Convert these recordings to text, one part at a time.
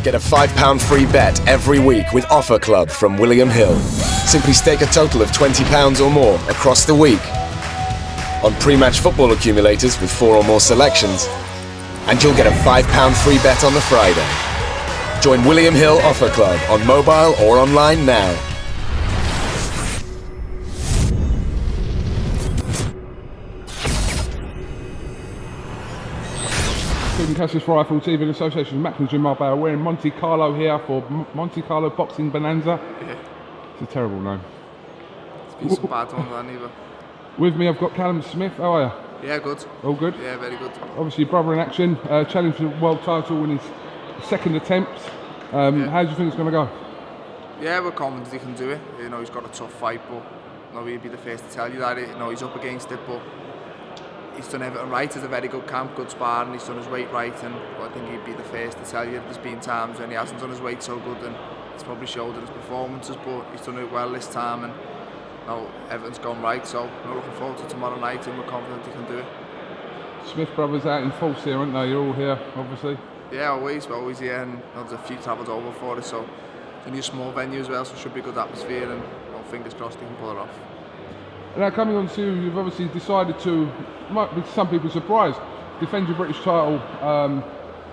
Get a £5 free bet every week with Offer Club from William Hill. Simply stake a total of £20 or more across the week on pre-match football accumulators with 4 or more selections, and you'll get a £5 free bet on the Friday. Join William Hill Offer Club on mobile or online now. CASSIUS Rifle TV in association with BLACKLEDGE SOSA. We're in Monte Carlo here for Monte Carlo Boxing Bonanza. Yeah. It's a terrible name. It's been some bad ones, hasn't it? With me I've got CALLUM Smith. How are you? Yeah, good. All good? Yeah, very good. Obviously brother in action, challenged for the world title in his second attempt. How do you think it's going to go? Yeah, we're confident he can do it. You know, he's got a tough fight, but he'd be the first to tell you that. You know, he's up against it, but he's done everything right. It's a very good camp, good sparring, he's done his weight right, and I think he'd be the first to tell you there's been times when he hasn't done his weight so good, and it's probably showed in his performances, but he's done it well this time, and everything's gone right, so we're looking forward to tomorrow night, and we're confident he can do it. Smith brothers out in force here, aren't they? You're all here, obviously. Yeah, always, we're always here, and there's a few travelled over for it, so it's a new small venue as well, so it should be a good atmosphere, and fingers crossed he can pull it off. Now coming on to, you've obviously decided to, might be some people's surprise, defend your British title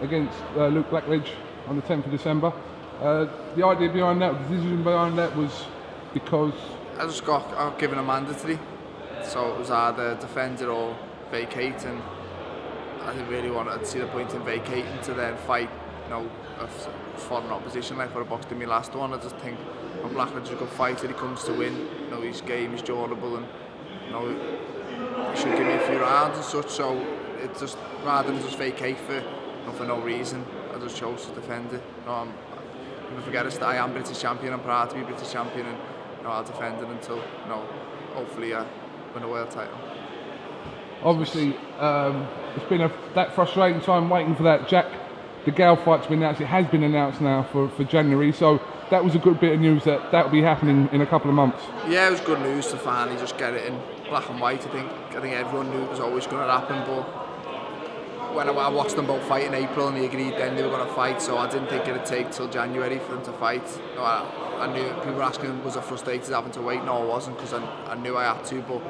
against Luke Blackledge on the 10th of December. The idea behind that, the decision behind that was because? I just got given a mandatory, so it was either defend it or vacate, and I didn't really want to see the point in vacating to then fight, a foreign opposition like what I boxed in my last one. I just think Blackledge is a good fighter, he comes to win, his game is durable, and he should give me a few rounds and such, so it's just, rather than just vacate for no reason, I just chose to defend it. Never forget it, I am British champion, I'm proud to be British champion, and I'll defend it until, hopefully I win a world title. Obviously, it's been that frustrating time waiting for that DeGALE fight to be announced. It has been announced now for January, so that was a good bit of news that will be happening in a couple of months. Yeah, it was good news to finally just get it in black and white. I think everyone knew it was always going to happen, but when I watched them both fight in April and they agreed then they were going to fight, so I didn't think it would take till January for them to fight. I knew people were asking, was I frustrated having to wait? No, I wasn't, because I knew I had to, but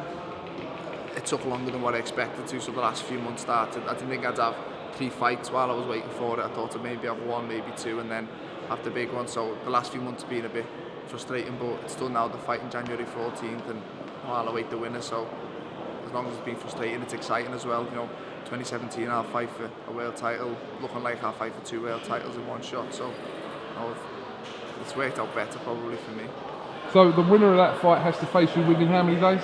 it took longer than what I expected to, so the last few months started. I didn't think I'd have 3 fights while I was waiting for it. I thought I'd maybe have 1, maybe 2, and then have the big one. So the last few months have been a bit frustrating, but it's done now. The fight in January 14th, and I'll await the winner. So as long as it's been frustrating, it's exciting as well. 2017 I'll fight for a world title, looking like I'll fight for 2 world titles in one shot. So it's worked out better probably for me. So the winner of that fight has to face you within how many days?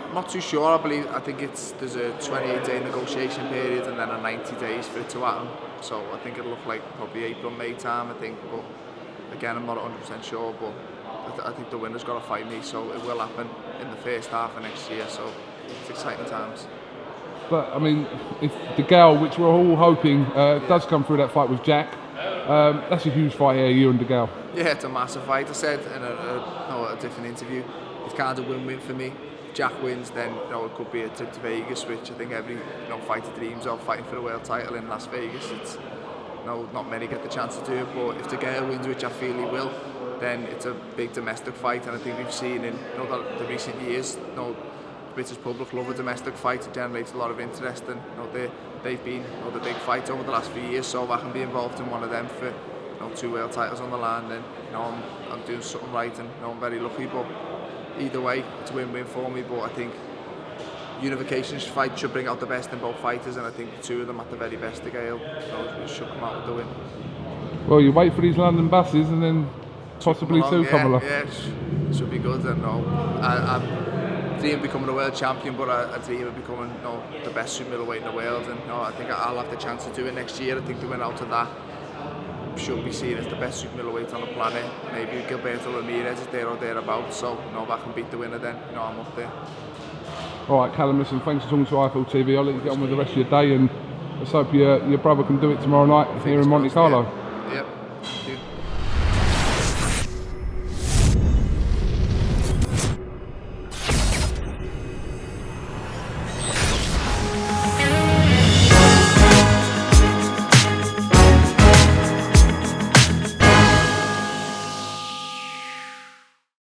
I'm not too sure. I think there's a 28-day negotiation period and then a 90 days for it to happen. So I think it'll look like probably April, May time, I think. But again, I'm not 100% sure. But I think the winner's got to fight me, so it will happen in the first half of next year. So it's exciting times. But I mean, if DeGALE, which we're all hoping does come through that fight with Jack, that's a huge fight here, you and DeGALE. Yeah, it's a massive fight. I said in a different interview, it's kind of win-win for me. If Jack wins, then it could be a trip to Vegas, which I think every fighter dreams of, fighting for the world title in Las Vegas. It's not many get the chance to do it, but if DeGALE wins, which I feel he will, then it's a big domestic fight, and I think we've seen in the recent years, the British public love a domestic fight. It generates a lot of interest, and they've been the big fights over the last few years. So if I can be involved in one of them for 2 world titles on the line, then I'm doing something right, and I'm very lucky. But either way, it's a win-win for me. But I think unification fight should bring out the best in both fighters, and I think the 2 of them at the very best, DeGALE, should come out with the win. Well, you wait for these London buses, and then possibly 2 come along. Yeah, it should be good. And I dream of becoming a world champion, but I dream of becoming the best super middleweight in the world. And I think I'll have the chance to do it next year. I think the winner out of that should be seen as the best super middleweight on the planet. Maybe Gilberto Ramirez is there or thereabouts. So if I can beat the winner, then I'm up there. All right, Callum, listen, thanks for talking to IFL TV. I'll let you get on with the rest of your day, and let's hope your brother can do it tomorrow night here in Monte Carlo. Yeah. Yep.